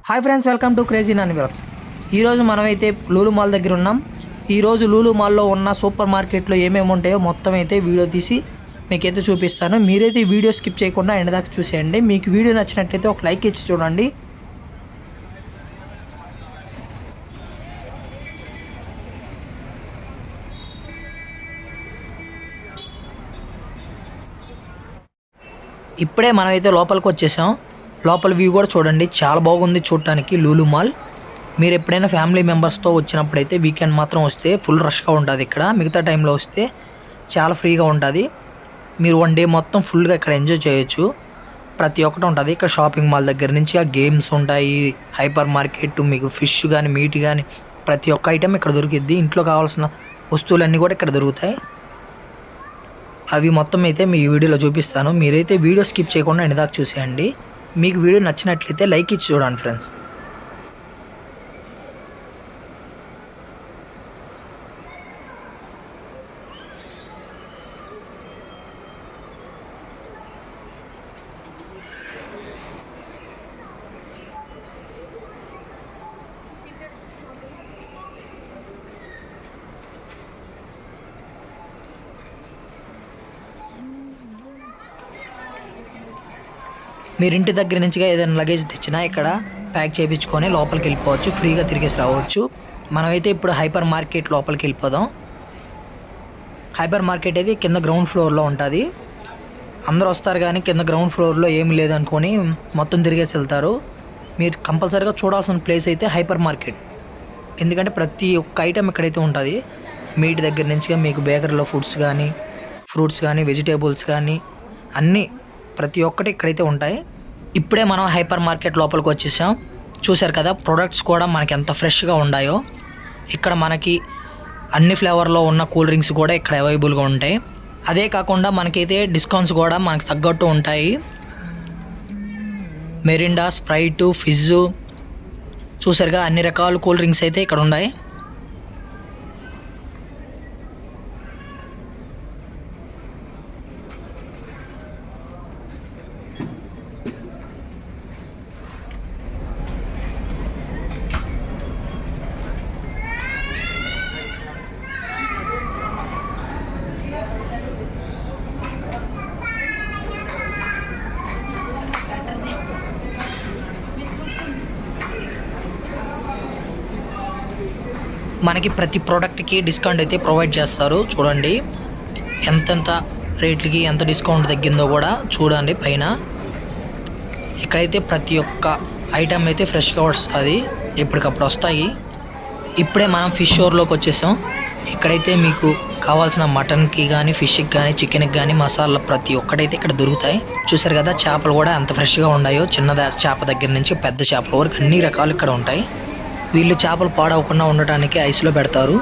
Hi friends, welcome to crazy Nani vlogs. ఈరోజు మనమైతే Lulu mall దగ్గర ఉన్నాం. ఈరోజు లూలు మాల్లో ఉన్న సూపర్ మార్కెట్లో ఏమేమి ఉంటాయో మొత్తం అయితే వీడియో తీసి మీకైతే చూపిస్తాను. మీరైతే ఈ వీడియో స్కిప్ చేయకుండా ఎండ్ దాకా చూసేయండి. మీకు వీడియో నచ్చినట్లయితే ఒక లైక్ ఇచ్చి చూడండి. ఇప్పుడే మనమైతే లోపలికి వచ్చేసాం. లోపల వ్యూ కూడా చూడండి, చాలా బాగుంది చూడటానికి లూలు మాల్. మీరు ఎప్పుడైనా ఫ్యామిలీ మెంబర్స్తో వచ్చినప్పుడైతే వీకెండ్ మాత్రం వస్తే ఫుల్ రష్గా ఉంటుంది ఇక్కడ. మిగతా టైంలో వస్తే చాలా ఫ్రీగా ఉంటుంది. మీరు వన్ డే మొత్తం ఫుల్గా ఇక్కడ ఎంజాయ్ చేయొచ్చు. ప్రతి ఒక్కటి ఉంటుంది ఇక్కడ. షాపింగ్ మాల్ దగ్గర నుంచి ఆ గేమ్స్ ఉంటాయి, హైపర్ మార్కెట్, మీకు ఫిష్ కానీ మీట్ కానీ ప్రతి ఒక్క ఐటెం ఇక్కడ దొరికిద్ది. ఇంట్లో కావాల్సిన వస్తువులన్నీ కూడా ఇక్కడ దొరుకుతాయి. అవి మొత్తం అయితే మీ వీడియోలో చూపిస్తాను. మీరైతే వీడియో స్కిప్ చేయకుండా ఎండ్ దాకా చూసేయండి. మీకు వీడియో నచ్చినట్లయితే లైక్ ఇచ్చి చూడండి ఫ్రెండ్స్. మీరు ఇంటి దగ్గర నుంచిగా ఏదైనా లగేజ్ తెచ్చినా ఇక్కడ ప్యాక్ చేయించుకొని లోపలికి వెళ్ళిపోవచ్చు, ఫ్రీగా తిరిగేసి రావచ్చు. మనమైతే ఇప్పుడు హైపర్ మార్కెట్ లోపలికి వెళ్ళిపోదాం. హైపర్ మార్కెట్ అయితే కింద గ్రౌండ్ ఫ్లోర్లో ఉంటుంది. అందరూ వస్తారు కానీ కింద గ్రౌండ్ ఫ్లోర్లో ఏమి లేదనుకొని మొత్తం తిరిగేసి వెళ్తారు. మీరు కంపల్సరీగా చూడాల్సిన ప్లేస్ అయితే హైపర్ మార్కెట్. ఎందుకంటే ప్రతి ఒక్క ఐటెం ఇక్కడైతే ఉంటుంది. మీట్ దగ్గర నుంచిగా మీకు బేకరీలో ఫుడ్స్ కానీ, ఫ్రూట్స్ కానీ, వెజిటేబుల్స్ కానీ అన్నీ ప్రతి ఒక్కటి ఇక్కడైతే ఉంటాయి. ఇప్పుడే మనం హైపర్ మార్కెట్ లోపలికి వచ్చేసాం. చూశారు కదా, ప్రొడక్ట్స్ కూడా మనకి ఎంత ఫ్రెష్గా ఉన్నాయో. ఇక్కడ మనకి అన్ని ఫ్లేవర్లో ఉన్న కూల్ డ్రింక్స్ కూడా ఇక్కడ అవైలబుల్గా ఉంటాయి. అదే కాకుండా మనకైతే డిస్కౌంట్స్ కూడా మనకు తగ్గట్టు ఉంటాయి. మెరిండా, స్ప్రైట్, ఫిజ్, చూసారుగా అన్ని రకాల కూల్ డ్రింక్స్ అయితే ఇక్కడ ఉన్నాయి. మనకి ప్రతి ప్రోడక్ట్కి డిస్కౌంట్ అయితే ప్రొవైడ్ చేస్తారు. చూడండి ఎంతెంత రేట్లకి ఎంత డిస్కౌంట్ తగ్గిందో కూడా చూడండి పైన. ఇక్కడైతే ప్రతి ఒక్క ఐటమ్ అయితే ఫ్రెష్గా వస్తుంది, ఎప్పటికప్పుడు వస్తాయి. ఇప్పుడే మనం ఫిష్ స్టోర్లోకి వచ్చేసాం. ఇక్కడైతే మీకు కావాల్సిన మటన్కి కానీ, ఫిష్కి కానీ, చికెన్కి కానీ మసాలా ప్రతి ఒక్కటైతే ఇక్కడ దొరుకుతాయి. చూసారు కదా, చేపలు కూడా ఎంత ఫ్రెష్గా ఉన్నాయో. చిన్న చేప దగ్గర నుంచి పెద్ద చేపల వరకు అన్ని రకాలు ఇక్కడ ఉంటాయి. వీళ్ళు చేపలు పాడవకుండా ఉండటానికి ఐస్లో పెడతారు.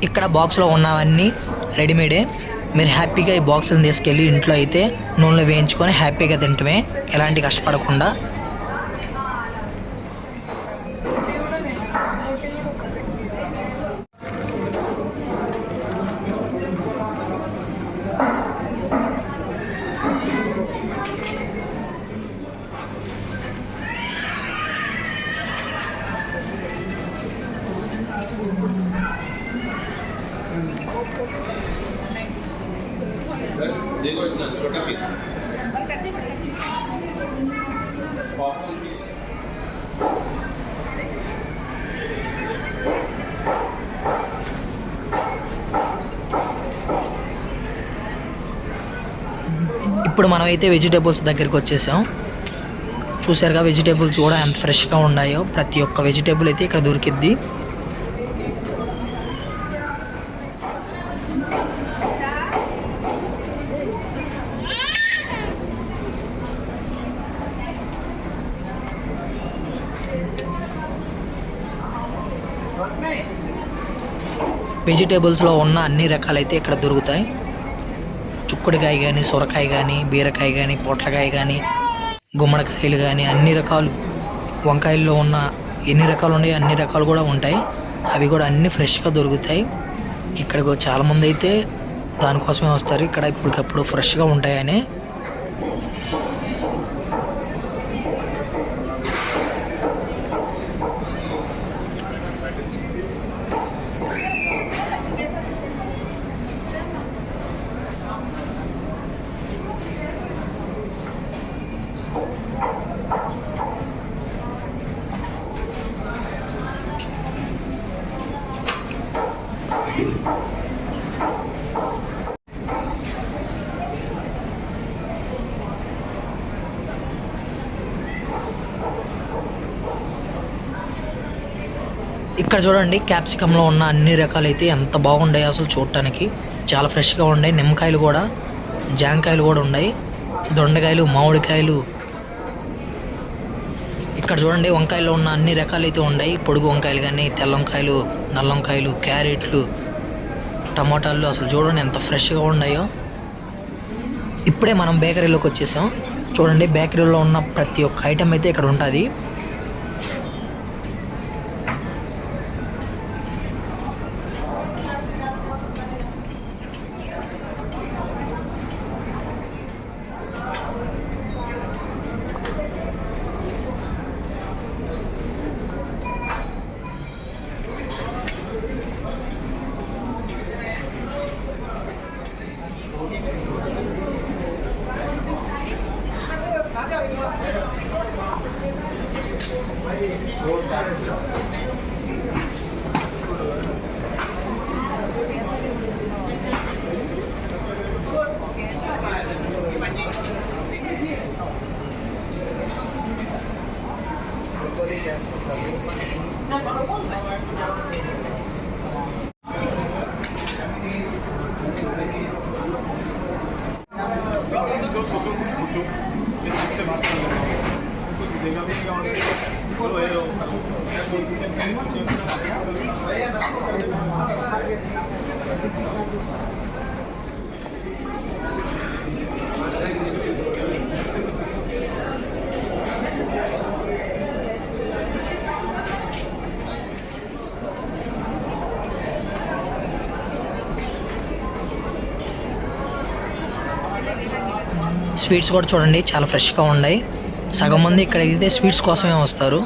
ఇక్కడ బాక్స్లో ఉన్నవన్నీ రెడీమేడే. మీరు హ్యాపీగా ఈ బాక్సులను తీసుకెళ్ళి ఇంట్లో అయితే నూనెలో వేయించుకొని హ్యాపీగా తింటమే, ఎలాంటి కష్టపడకుండా. देखो इतना छोटा पीस ఇప్పుడు మనమైతే వెజిటేబుల్స్ దగ్గరికి వచ్చేసాం. చూసారుగా వెజిటేబుల్స్ కూడా ఎంత ఫ్రెష్గా ఉన్నాయో. ప్రతి ఒక్క వెజిటేబుల్ అయితే ఇక్కడ దొరికిద్ది. వెజిటేబుల్స్లో ఉన్న అన్ని రకాలైతే ఇక్కడ దొరుకుతాయి. చుక్కుడుకాయ కానీ, సొరకాయ కానీ, బీరకాయ కానీ, పొట్లకాయ కానీ, గుమ్మడికాయలు కానీ, అన్ని రకాలు. వంకాయల్లో ఉన్న ఎన్ని రకాలు ఉన్నాయో అన్ని రకాలు కూడా ఉంటాయి. అవి కూడా అన్నీ ఫ్రెష్గా దొరుకుతాయి. ఇక్కడికి చాలామంది అయితే దానికోసమే వస్తారు. ఇక్కడ ఇప్పటికప్పుడు ఫ్రెష్గా ఉంటాయని. ఇక్కడ చూడండి, క్యాప్సికంలో ఉన్న అన్ని రకాలైతే ఎంత బాగుంటాయి అసలు చూడటానికి. చాలా ఫ్రెష్గా ఉన్నాయి. నిమ్మకాయలు కూడా, జాంకాయలు కూడా ఉన్నాయి, దొండకాయలు, మామిడికాయలు. ఇక్కడ చూడండి, వంకాయల్లో ఉన్న అన్ని రకాలైతే ఉన్నాయి. పొడుగు వంకాయలు కానీ, తెల్ల వంకాయలు, నల్ల వంకాయలు, క్యారెట్లు, టమాటాలు. అసలు చూడండి ఎంత ఫ్రెష్గా ఉన్నాయో. ఇప్పుడే మనం బేకరీలోకి వచ్చేసాం. చూడండి, బేకరీలో ఉన్న ప్రతి ఒక్క ఐటెం అయితే ఇక్కడ ఉంటుంది. స్వీట్స్ కూడా చూడండి చాలా ఫ్రెష్గా ఉన్నాయి. సగం మంది ఇక్కడ అయితే స్వీట్స్ కోసమే వస్తారు.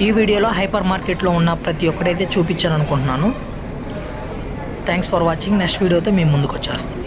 ఈ వీడియోలో హైపర్ మార్కెట్లో ఉన్న ప్రతి ఒక్కటైతే చూపించాను అనుకుంటున్నాను. Thanks for watching. నెక్స్ట్ వీడియోతో మేము ముందుకు వచ్చేస్తాం.